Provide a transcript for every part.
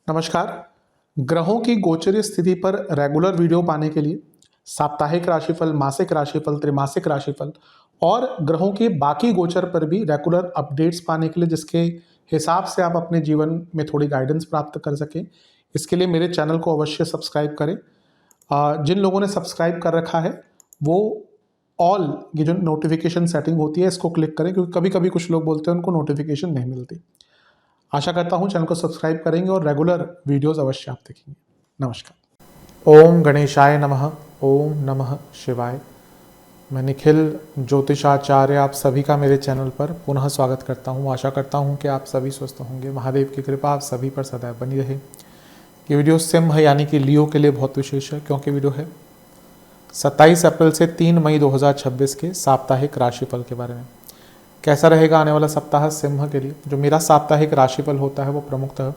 नमस्कार। ग्रहों की गोचरीय स्थिति पर रेगुलर वीडियो पाने के लिए साप्ताहिक राशिफल, मासिक राशिफल, त्रैमासिक राशिफल और ग्रहों के बाकी गोचर पर भी रेगुलर अपडेट्स पाने के लिए, जिसके हिसाब से आप अपने जीवन में थोड़ी गाइडेंस प्राप्त कर सकें, इसके लिए मेरे चैनल को अवश्य सब्सक्राइब करें। जिन लोगों ने सब्सक्राइब कर रखा है वो ऑल ये जो नोटिफिकेशन सेटिंग होती है इसको क्लिक करें, क्योंकि कभी कभी कुछ लोग बोलते हैं उनको नोटिफिकेशन नहीं मिलती। आशा करता हूँ चैनल को सब्सक्राइब करेंगे और रेगुलर वीडियोस अवश्य आप देखेंगे। नमस्कार। ओम गणेशाय नमः। ओम नमः शिवाय। मैं निखिल ज्योतिषाचार्य आप सभी का मेरे चैनल पर पुनः स्वागत करता हूँ। आशा करता हूँ कि आप सभी स्वस्थ होंगे। महादेव की कृपा आप सभी पर सदैव बनी रहे। ये वीडियो सिंह यानी कि लियो के लिए बहुत विशेष है, क्योंकि वीडियो है 27 अप्रैल से 3 मई 2026 के साप्ताहिक राशिफल के बारे में। कैसा रहेगा आने वाला सप्ताह सिंह के लिए। जो मेरा साप्ताहिक राशिफल होता है वो प्रमुखतः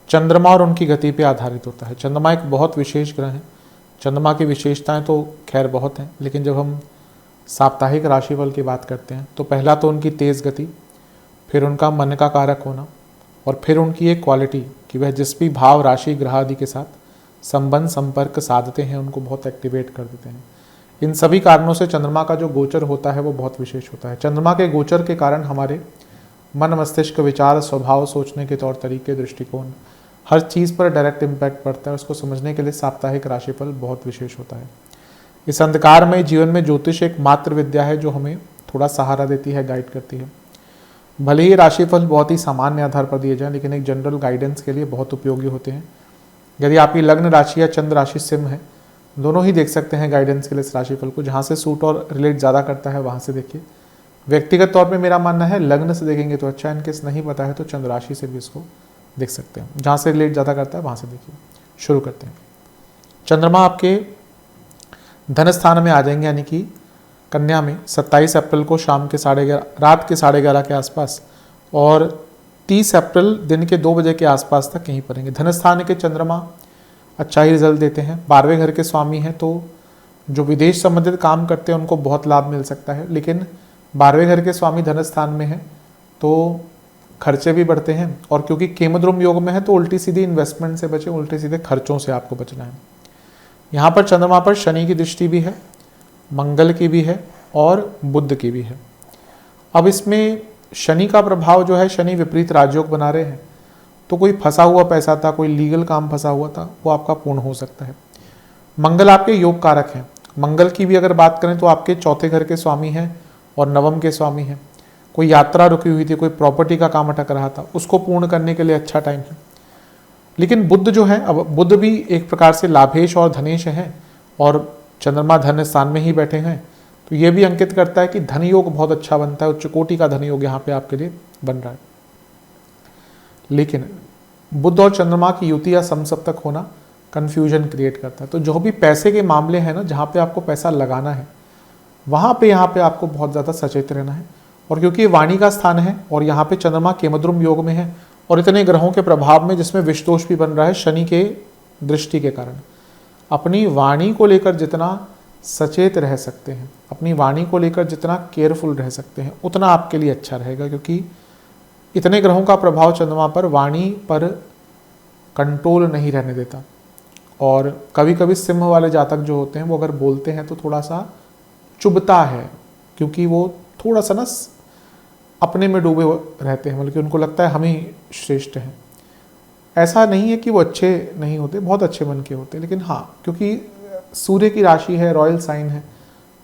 चंद्रमा और उनकी गति पर आधारित होता है। चंद्रमा एक बहुत विशेष ग्रह है। चंद्रमा की विशेषताएं तो खैर बहुत हैं, लेकिन जब हम साप्ताहिक राशिफल की बात करते हैं तो पहला तो उनकी तेज़ गति, फिर उनका मन का कारक होना, और फिर उनकी एक क्वालिटी कि वह जिस भी भाव, राशि, ग्रह आदि के साथ संबंध, संपर्क साधते हैं उनको बहुत एक्टिवेट कर देते हैं। इन सभी कारणों से चंद्रमा का जो गोचर होता है वो बहुत विशेष होता है। चंद्रमा के गोचर के कारण हमारे मन, मस्तिष्क, विचार, स्वभाव, सोचने के तौर तरीके, दृष्टिकोण, हर चीज़ पर डायरेक्ट इम्पैक्ट पड़ता है। उसको समझने के लिए साप्ताहिक राशिफल बहुत विशेष होता है। इस अंधकारमय जीवन में ज्योतिष एक मात्र विद्या है जो हमें थोड़ा सहारा देती है, गाइड करती है। भले ही राशिफल बहुत ही सामान्य आधार पर दिए जाएं, लेकिन एक जनरल गाइडेंस के लिए बहुत उपयोगी होते हैं। यदि आपकी लग्न राशि या चंद्र राशि सिंह है, दोनों ही देख सकते हैं गाइडेंस के लिए इस राशिफल को। जहाँ से सूट और रिलेट ज़्यादा करता है वहाँ से देखिए। व्यक्तिगत तौर पे मेरा मानना है लग्न से देखेंगे तो अच्छा, इनकेस नहीं पता है तो चंद्र राशि से भी इसको देख सकते हैं। जहाँ से रिलेट ज़्यादा करता है वहाँ से देखिए। शुरू करते हैं। चंद्रमा आपके धन स्थान में आ जाएंगे, यानी कि कन्या में 27 अप्रैल को शाम के रात के 11:30 के आसपास, और 30 अप्रैल दिन के 2 बजे के आसपास तक यहीं पड़ेंगे। धन स्थान के चंद्रमा अच्छा ही रिजल्ट देते हैं। 12वें घर के स्वामी हैं, तो जो विदेश संबंधित काम करते हैं उनको बहुत लाभ मिल सकता है। लेकिन 12वें घर के स्वामी धन स्थान में है तो खर्चे भी बढ़ते हैं, और क्योंकि केमद्रुम योग में है तो उल्टी सीधी इन्वेस्टमेंट से बचे, उल्टे सीधे खर्चों से आपको बचना है। यहाँ पर चंद्रमा पर शनि की दृष्टि भी है, मंगल की भी है और बुध की भी है। अब इसमें शनि का प्रभाव जो है, शनि विपरीत राजयोग बना रहे हैं, तो कोई फंसा हुआ पैसा था, कोई लीगल काम फंसा हुआ था, वो आपका पूर्ण हो सकता है। मंगल आपके योग कारक हैं। मंगल की भी अगर बात करें तो आपके 4थे घर के स्वामी हैं और नवम के स्वामी हैं। कोई यात्रा रुकी हुई थी, कोई प्रॉपर्टी का काम अटक रहा था, उसको पूर्ण करने के लिए अच्छा टाइम है। लेकिन बुध जो है, अब बुध भी एक प्रकार से लाभेश और धनेश है, और चंद्रमा धन स्थान में ही बैठे हैं, तो ये भी अंकित करता है कि धन योग बहुत अच्छा बनता है। उच्च कोटि का धन योग यहाँ पे आपके लिए बन रहा है। लेकिन बुध और चंद्रमा की युति या समसप्तक होना कंफ्यूजन क्रिएट करता है। तो जो भी पैसे के मामले हैं ना, जहाँ पे आपको पैसा लगाना है, वहाँ पे यहाँ पे आपको बहुत ज़्यादा सचेत रहना है। और क्योंकि वाणी का स्थान है और यहाँ पे चंद्रमा केमद्रुम योग में है, और इतने ग्रहों के प्रभाव में, जिसमें विषदोष भी बन रहा है शनि के दृष्टि के कारण, अपनी वाणी को लेकर जितना सचेत रह सकते हैं, अपनी वाणी को लेकर जितना केयरफुल रह सकते हैं, उतना आपके लिए अच्छा रहेगा। क्योंकि इतने ग्रहों का प्रभाव चंद्रमा पर वाणी पर कंट्रोल नहीं रहने देता। और कभी कभी सिंह वाले जातक जो होते हैं वो अगर बोलते हैं तो थोड़ा सा चुभता है, क्योंकि वो थोड़ा सा ना अपने में डूबे रहते हैं, बल्कि उनको लगता है हम ही श्रेष्ठ हैं। ऐसा नहीं है कि वो अच्छे नहीं होते, बहुत अच्छे मन के होते हैं, लेकिन हाँ, क्योंकि सूर्य की राशि है, रॉयल साइन है,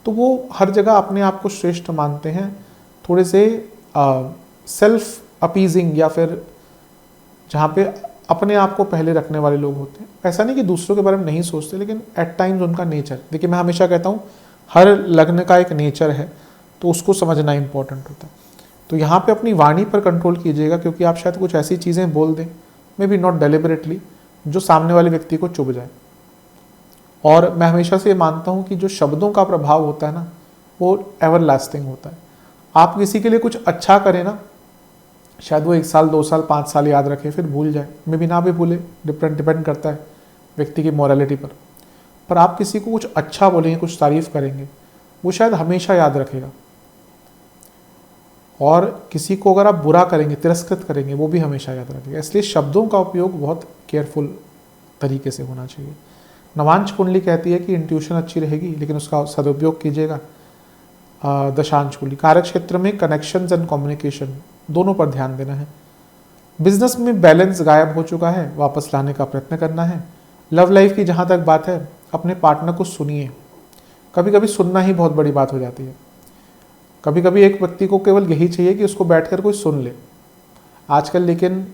तो वो हर जगह अपने आप को श्रेष्ठ मानते हैं। थोड़े से सेल्फ अपीजिंग, या फिर जहाँ पे अपने आप को पहले रखने वाले लोग होते हैं। ऐसा नहीं कि दूसरों के बारे में नहीं सोचते, लेकिन एट टाइम्स उनका नेचर, देखिए मैं हमेशा कहता हूँ हर लग्न का एक नेचर है, तो उसको समझना इंपॉर्टेंट होता है। तो यहाँ पे अपनी वाणी पर कंट्रोल कीजिएगा, क्योंकि आप शायद कुछ ऐसी चीज़ें बोल दें, मे बी नॉट डेलिबरेटली, जो सामने वाले व्यक्ति को चुभ जाए। और मैं हमेशा से ये मानता हूँ कि जो शब्दों का प्रभाव होता है ना, वो एवर लास्टिंग होता है। आप किसी के लिए कुछ अच्छा करें ना, शायद वो 1 साल, 2 साल, 5 साल याद रखे, फिर भूल जाए, मे भी ना भी भूले, डिपेंड करता है व्यक्ति की मॉरलिटी पर आप किसी को कुछ अच्छा बोलेंगे, कुछ तारीफ करेंगे, वो शायद हमेशा याद रखेगा। और किसी को अगर आप बुरा करेंगे, तिरस्कृत करेंगे, वो भी हमेशा याद रखिएगा। इसलिए शब्दों का उपयोग बहुत केयरफुल तरीके से होना चाहिए। नवांश कुंडली कहती है कि इंट्यूशन अच्छी रहेगी, लेकिन उसका सदुपयोग कीजिएगा। दशांश कुंडली कार्य क्षेत्र में कनेक्शंस एंड कम्युनिकेशन दोनों पर ध्यान देना है। बिजनेस में बैलेंस गायब हो चुका है, वापस लाने का प्रयत्न करना है। लव लाइफ की जहाँ तक बात है, अपने पार्टनर को सुनिए। कभी कभी सुनना ही बहुत बड़ी बात हो जाती है। कभी कभी एक व्यक्ति को केवल यही चाहिए कि उसको बैठकर कोई सुन ले। आजकल लेकिन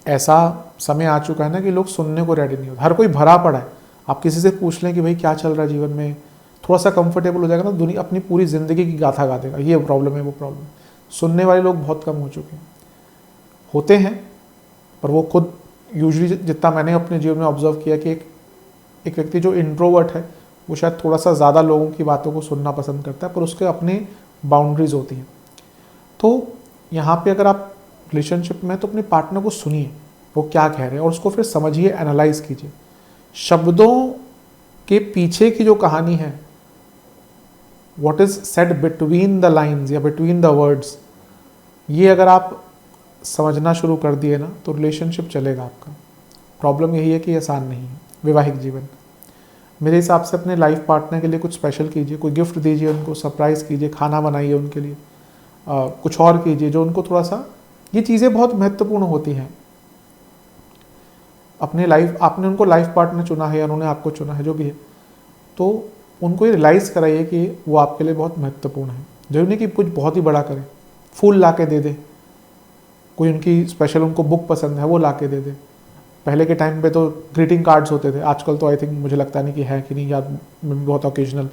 ऐसा समय आ चुका है ना कि लोग सुनने को रेडी नहीं होते, हर कोई भरा पड़ा है। आप किसी से पूछ लें कि भाई क्या चल रहा है जीवन में, थोड़ा सा कंफर्टेबल हो जाएगा ना, दुनिया अपनी पूरी ज़िंदगी की गाथा गा देगा, ये प्रॉब्लम है वो प्रॉब्लम है। सुनने वाले लोग बहुत कम हो चुके हैं, होते हैं पर वो खुद यूजुअली, जितना मैंने अपने जीवन में ऑब्जर्व किया कि एक व्यक्ति जो इंट्रोवर्ट है वो शायद थोड़ा सा ज़्यादा लोगों की बातों को सुनना पसंद करता है, पर उसके अपने बाउंड्रीज होती हैं। तो यहाँ पे अगर आप रिलेशनशिप में, तो अपने पार्टनर को सुनिए वो क्या कह रहे हैं और उसको फिर समझिए, एनालाइज कीजिए। शब्दों के पीछे की जो कहानी है, what is said between the lines या बिटवीन द वर्ड्स, ये अगर आप समझना शुरू कर दिए ना, तो रिलेशनशिप चलेगा आपका। प्रॉब्लम यही है कि आसान नहीं है वैवाहिक जीवन। मेरे हिसाब से अपने लाइफ पार्टनर के लिए कुछ स्पेशल कीजिए, कोई गिफ्ट दीजिए उनको, सरप्राइज़ कीजिए, खाना बनाइए उनके लिए, कुछ और कीजिए जो उनको थोड़ा सा, ये चीज़ें बहुत महत्वपूर्ण होती हैं। अपने लाइफ, आपने उनको लाइफ पार्टनर चुना है या उन्होंने आपको चुना है, जो भी है, तो उनको ये रियलाइज़ कराइए कि वो आपके लिए बहुत महत्वपूर्ण है। जरूरी नहीं कि कुछ बहुत ही बड़ा करें, फूल ला के दे दे, कोई उनकी स्पेशल उनको बुक पसंद है वो ला के दे दे। पहले के टाइम पे तो ग्रीटिंग कार्ड्स होते थे, आजकल तो आई थिंक मुझे लगता नहीं कि है कि नहीं, याद में बहुत ओकेजनल,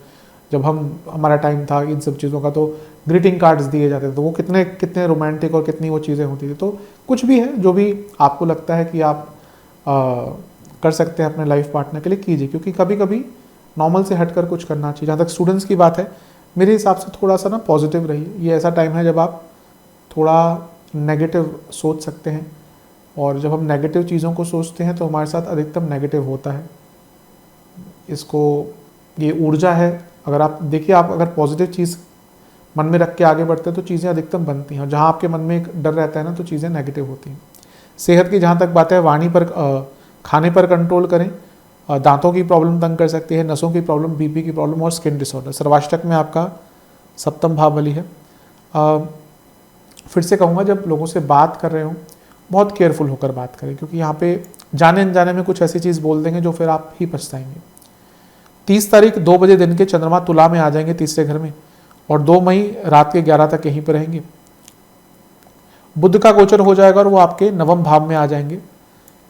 जब हमारा टाइम था इन सब चीज़ों का तो ग्रीटिंग कार्ड्स दिए जाते थे, तो वो कितने कितने रोमांटिक और कितनी वो चीज़ें होती थी। तो कुछ भी है, जो भी आपको लगता है कि आप कर सकते हैं अपने लाइफ पार्टनर के लिए, कीजिए। क्योंकि कभी कभी नॉर्मल से हटकर कुछ करना चाहिए। जहाँ तक स्टूडेंट्स की बात है, मेरे हिसाब से थोड़ा सा ना पॉजिटिव रहिए। ये ऐसा टाइम है जब आप थोड़ा नेगेटिव सोच सकते हैं, और जब हम नेगेटिव चीज़ों को सोचते हैं तो हमारे साथ अधिकतम नेगेटिव होता है। इसको, ये ऊर्जा है, अगर आप देखिए, आप अगर पॉजिटिव चीज़ मन में रख के आगे बढ़ते हैं तो चीज़ें अधिकतम बनती हैं, और जहाँ आपके मन में एक डर रहता है ना, तो चीज़ें नेगेटिव होती हैं। सेहत की जहाँ तक बात है, वाणी पर, खाने पर कंट्रोल करें। दांतों की प्रॉब्लम तंग कर सकती है, नसों की प्रॉब्लम, बीपी की प्रॉब्लम और स्किन डिसऑर्डर। सर्वाष्टक में आपका सप्तम भाव बली है। फिर से कहूँगा, जब लोगों से बात कर रहे हो बहुत केयरफुल होकर बात करें, क्योंकि यहाँ पे जाने अनजाने में कुछ ऐसी चीज़ बोल देंगे जो फिर आप ही पछताएंगे। 30 तारीख 2 बजे दिन के चंद्रमा तुला में आ जाएंगे, तीसरे घर में, और 2 मई रात के 11 तक यहीं पर रहेंगे। बुध का गोचर हो जाएगा और वो आपके नवम भाव में आ जाएंगे।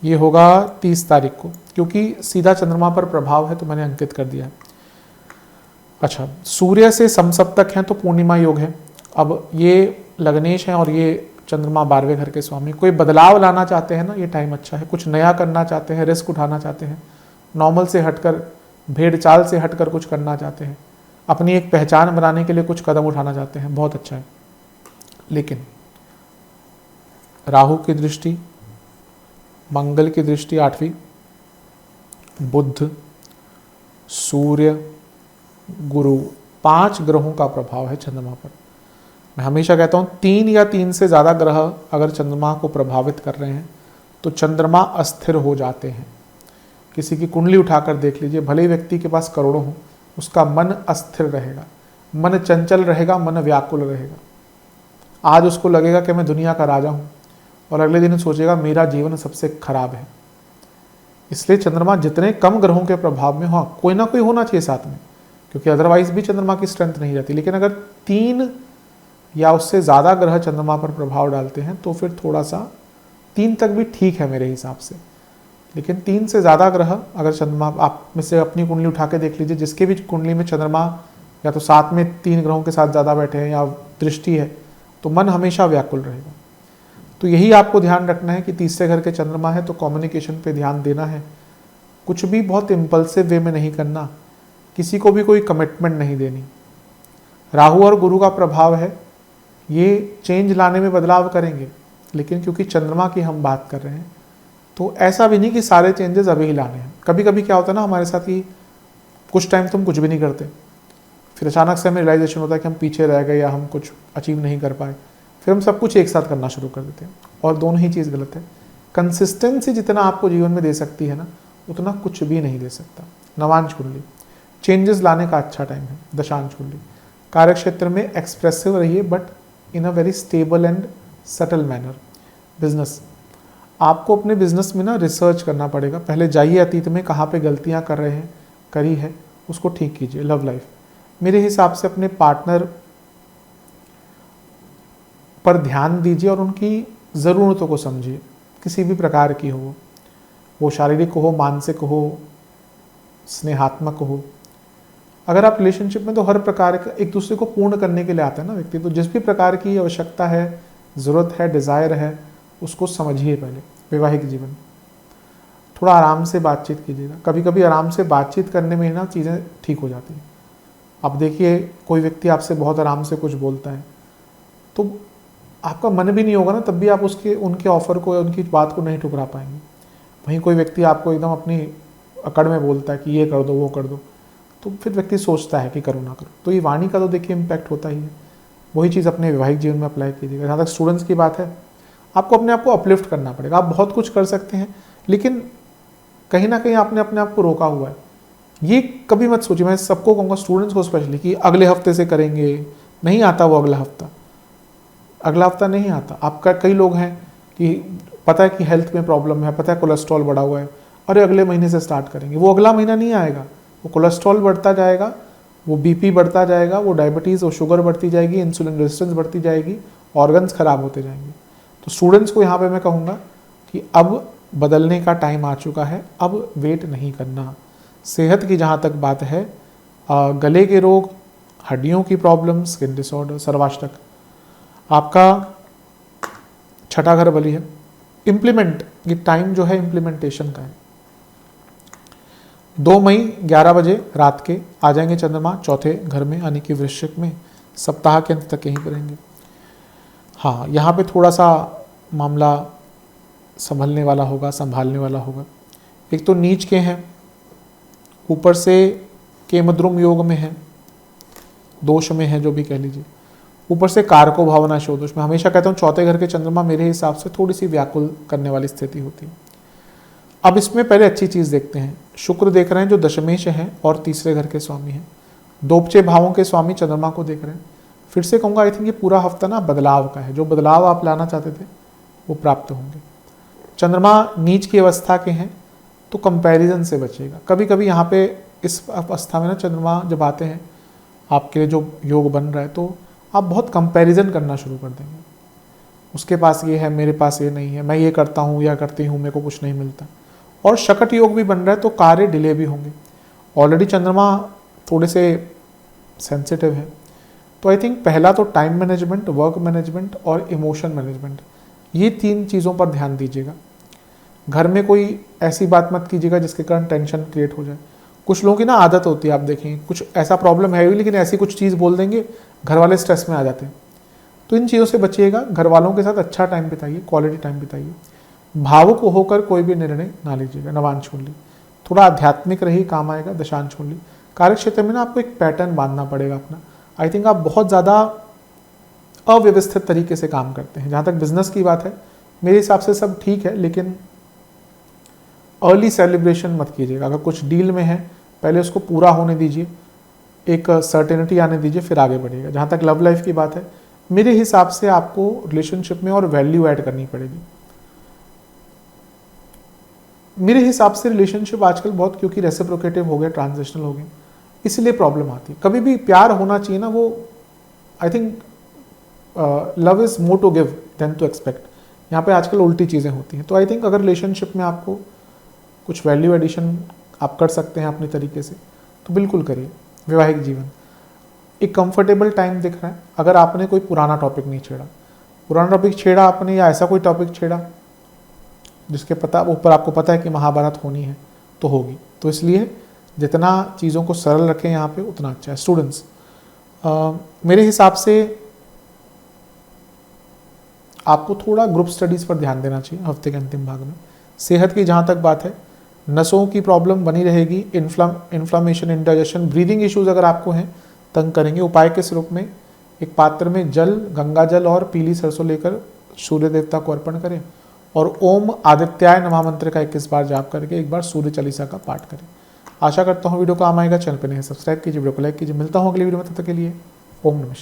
ये होगा 30 तारीख को, क्योंकि सीधा चंद्रमा पर प्रभाव है तो मैंने अंकित कर दिया है। अच्छा, सूर्य से समसप्तक हैं तो पूर्णिमा योग है। अब ये लग्नेश हैं और ये चंद्रमा 12वें घर के स्वामी। कोई बदलाव लाना चाहते हैं ना, ये टाइम अच्छा है। कुछ नया करना चाहते हैं, रिस्क उठाना चाहते हैं, नॉर्मल से हटकर, भेड़ चाल से हटकर कुछ करना चाहते हैं, अपनी एक पहचान बनाने के लिए कुछ कदम उठाना चाहते हैं, बहुत अच्छा है। लेकिन राहु की दृष्टि, मंगल की दृष्टि 8वीं, बुध, सूर्य, गुरु, 5 ग्रहों का प्रभाव है चंद्रमा पर। मैं हमेशा कहता हूँ 3 या 3 से ज़्यादा ग्रह अगर चंद्रमा को प्रभावित कर रहे हैं तो चंद्रमा अस्थिर हो जाते हैं। किसी की कुंडली उठाकर देख लीजिए, भले ही व्यक्ति के पास करोड़ों हो, उसका मन अस्थिर रहेगा, मन चंचल रहेगा, मन व्याकुल रहेगा। आज उसको लगेगा कि मैं दुनिया का राजा हूँ, और अगले दिन सोचेगा मेरा जीवन सबसे खराब है। इसलिए चंद्रमा जितने कम ग्रहों के प्रभाव में, हाँ कोई ना कोई होना चाहिए साथ में, क्योंकि अदरवाइज भी चंद्रमा की स्ट्रेंथ नहीं रहती। लेकिन अगर 3 या उससे ज़्यादा ग्रह चंद्रमा पर प्रभाव डालते हैं तो फिर थोड़ा सा, 3 तक भी ठीक है मेरे हिसाब से, लेकिन 3 से ज़्यादा ग्रह अगर चंद्रमा, आप में से अपनी कुंडली उठा के देख लीजिए, जिसके भी कुंडली में चंद्रमा या तो साथ में 3 ग्रहों के साथ ज़्यादा बैठे हैं या दृष्टि है, तो मन हमेशा व्याकुल रहेगा। तो यही आपको ध्यान रखना है कि तीसरे घर के चंद्रमा है तो कम्युनिकेशन पे ध्यान देना है। कुछ भी बहुत इम्पल्सिव वे में नहीं करना, किसी को भी कोई कमिटमेंट नहीं देनी। राहु और गुरु का प्रभाव है, ये चेंज लाने में बदलाव करेंगे, लेकिन क्योंकि चंद्रमा की हम बात कर रहे हैं तो ऐसा भी नहीं कि सारे चेंजेस अभी ही लाने हैं। कभी कभी क्या होता है ना हमारे साथ कि कुछ टाइम तुम कुछ भी नहीं करते, फिर अचानक से हमें रियलाइजेशन होता है कि हम पीछे रह गए या हम कुछ अचीव नहीं कर पाए, फिर हम सब कुछ एक साथ करना शुरू कर देते हैं, और दोनों ही चीज़ गलत है। कंसिस्टेंसी जितना आपको जीवन में दे सकती है ना, उतना कुछ भी नहीं दे सकता। नवांश कुंडली, चेंजेस लाने का अच्छा टाइम है। दशांश कुंडली, कार्य क्षेत्र में एक्सप्रेसिव रहिए but in a very stable and subtle manner. Business, आपको अपने बिजनेस में ना रिसर्च करना पड़ेगा, पहले जाइए अतीत में कहाँ पे गलतियाँ कर रहे हैं, करी है, उसको ठीक कीजिए। लव लाइफ, मेरे हिसाब से अपने पार्टनर पर ध्यान दीजिए और उनकी ज़रूरतों को समझिए, किसी भी प्रकार की हो, वो शारीरिक हो, मानसिक हो, स्नेहात्मक हो। अगर आप रिलेशनशिप में, तो हर प्रकार का एक दूसरे को पूर्ण करने के लिए आता है ना व्यक्ति, तो जिस भी प्रकार की आवश्यकता है, ज़रूरत है, डिज़ायर है, उसको समझिए पहले। वैवाहिक जीवन, थोड़ा आराम से बातचीत कीजिएगा, कभी कभी आराम से बातचीत करने में ना चीज़ें ठीक हो जाती हैं। अब देखिए कोई व्यक्ति आपसे बहुत आराम से कुछ बोलता है, तो आपका मन भी नहीं होगा ना, तब भी आप उनके ऑफर को या उनकी बात को नहीं ठुकरा पाएंगे। वहीं कोई व्यक्ति आपको एकदम अपनी अकड़ में बोलता है कि ये कर दो, वो कर दो, तो फिर व्यक्ति सोचता है कि करूँ ना करूँ। तो ये वाणी का तो देखिए इम्पैक्ट होता ही है। वही चीज़ अपने वैवाहिक जीवन में अप्लाई कीजिएगा। जहाँ तक स्टूडेंट्स की बात है, आपको अपने आप को अपलिफ्ट करना पड़ेगा। आप बहुत कुछ कर सकते हैं, लेकिन कहीं ना कहीं आपने अपने आप को रोका हुआ है। ये कभी मत सोचिए, मैं सबको कहूँगा, स्टूडेंट्स को स्पेशली, कि अगले हफ्ते से करेंगे, नहीं आता वो अगला हफ्ता नहीं आता। आपका कई लोग हैं कि पता है कि हेल्थ में प्रॉब्लम है, पता है कोलेस्ट्रॉल बढ़ा हुआ है, अरे अगले महीने से स्टार्ट करेंगे, वो अगला महीना नहीं आएगा। वो कोलेस्ट्रॉल बढ़ता जाएगा, वो बीपी बढ़ता जाएगा, वो डायबिटीज़, वो शुगर बढ़ती जाएगी, इंसुलिन रेजिस्टेंस बढ़ती जाएगी, ऑर्गन्स खराब होते जाएंगे। तो स्टूडेंट्स को यहाँ पे मैं कहूँगा कि अब बदलने का टाइम आ चुका है, अब वेट नहीं करना। सेहत की जहाँ तक बात है, गले के रोग, हड्डियों की प्रॉब्लम, स्किन डिसऑर्डर, सर्वाष्टक, आपका छठा घर बली है। इम्प्लीमेंट, ये टाइम जो है इम्प्लीमेंटेशन का है। 2 मई 11 बजे रात के आ जाएंगे चंद्रमा चौथे घर में, यानी कि वृश्चिक में, सप्ताह के अंत तक यहीं पर रहेंगे। हाँ, यहाँ पे थोड़ा सा मामला संभलने वाला होगा, संभालने वाला होगा। एक तो नीच के हैं, ऊपर से केमद्रुम योग में है, दोष में है, जो भी कह लीजिए, ऊपर से कारको भावना शोदोष में। हमेशा कहता हूँ चौथे घर के चंद्रमा मेरे हिसाब से थोड़ी सी व्याकुल करने वाली स्थिति होती है। अब इसमें पहले अच्छी चीज़ देखते हैं। शुक्र देख रहे हैं जो दशमेश हैं और तीसरे घर के स्वामी हैं, दोपचे भावों के स्वामी चंद्रमा को देख रहे हैं। फिर से कहूँगा, आई थिंक ये पूरा हफ्ता ना बदलाव का है। जो बदलाव आप लाना चाहते थे वो प्राप्त होंगे। चंद्रमा नीच की अवस्था के हैं, तो कंपैरिजन से बचेगा। कभी कभी यहाँ पे इस अवस्था में ना चंद्रमा जब आते हैं, आपके लिए जो योग बन रहा है, तो आप बहुत कंपैरिजन करना शुरू कर देंगे। उसके पास ये है, मेरे पास ये नहीं है, मैं ये करता हूँ या करती हूँ, मेरे को कुछ नहीं मिलता। और शकट योग भी बन रहा है, तो कार्य डिले भी होंगे। ऑलरेडी चंद्रमा थोड़े से सेंसिटिव है, तो आई थिंक पहला तो टाइम मैनेजमेंट, वर्क मैनेजमेंट और इमोशन मैनेजमेंट, ये 3 चीज़ों पर ध्यान दीजिएगा। घर में कोई ऐसी बात मत कीजिएगा जिसके कारण टेंशन क्रिएट हो जाए। कुछ लोगों की ना आदत होती है, आप देखेंगे कुछ ऐसा प्रॉब्लम है भी, लेकिन ऐसी कुछ चीज़ बोल देंगे, घर वाले स्ट्रेस में आ जाते हैं। तो इन चीज़ों से बचिएगा। घर वालों के साथ अच्छा टाइम बिताइए, क्वालिटी टाइम बिताइए। भावुक होकर कोई भी निर्णय ना लीजिएगा। नवांश कुंडली, थोड़ा आध्यात्मिक रही, काम आएगा। दशांश कुंडली, कार्य क्षेत्र में ना आपको एक पैटर्न बांधना पड़ेगा अपना। आई थिंक आप बहुत ज़्यादा अव्यवस्थित तरीके से काम करते हैं। जहाँ तक बिजनेस की बात है, मेरे हिसाब से सब ठीक है, लेकिन अर्ली सेलिब्रेशन मत कीजिएगा। अगर कुछ डील में है, पहले उसको पूरा होने दीजिए, एक सर्टेनिटी आने दीजिए, फिर आगे बढ़िएगा। जहाँ तक लव लाइफ की बात है, मेरे हिसाब से आपको रिलेशनशिप में और वैल्यू ऐड करनी पड़ेगी। मेरे हिसाब से रिलेशनशिप आजकल बहुत, क्योंकि रेसिप्रोकेटिव हो गए, ट्रांजिशनल हो गए, इसलिए प्रॉब्लम आती है। कभी भी प्यार होना चाहिए ना, वो I think love is more to give than to expect. यहाँ पे आजकल उल्टी चीज़ें होती हैं। तो आई थिंक अगर रिलेशनशिप में आपको कुछ वैल्यू एडिशन आप कर सकते हैं अपने तरीके से, तो बिल्कुल करिए। वैवाहिक जीवन, एक कंफर्टेबल टाइम दिख रहा है। अगर आपने कोई पुराना टॉपिक नहीं छेड़ा, पुराना टॉपिक छेड़ा आपने, या ऐसा कोई टॉपिक छेड़ा जिसके ऊपर आपको पता है कि महाभारत होनी है, तो होगी। तो इसलिए जितना चीज़ों को सरल रखें यहाँ पे, उतना अच्छा है। स्टूडेंट्स, मेरे हिसाब से आपको थोड़ा ग्रुप स्टडीज़ पर ध्यान देना चाहिए हफ्ते के अंतिम भाग में। सेहत की जहाँ तक बात है, नसों की प्रॉब्लम बनी रहेगी, इन्फ्लामेशन, इंडाइजेशन, ब्रीदिंग इश्यूज अगर आपको हैं तंग करेंगे। उपाय किस रूप में? एक पात्र में जल, गंगा जल और पीली सरसों लेकर सूर्य देवता को अर्पण करें और ओम आदित्याय नमः मंत्र का 21 बार जाप करके एक बार सूर्य चालीसा का पाठ करें। आशा करता हूँ वीडियो काम आएगा। चैनल पर नहीं सब्सक्राइब कीजिए, वीडियो को लाइक कीजिए। मिलता हूँ अगली वीडियो में, तब तक के लिए ओम नमः शिवाय।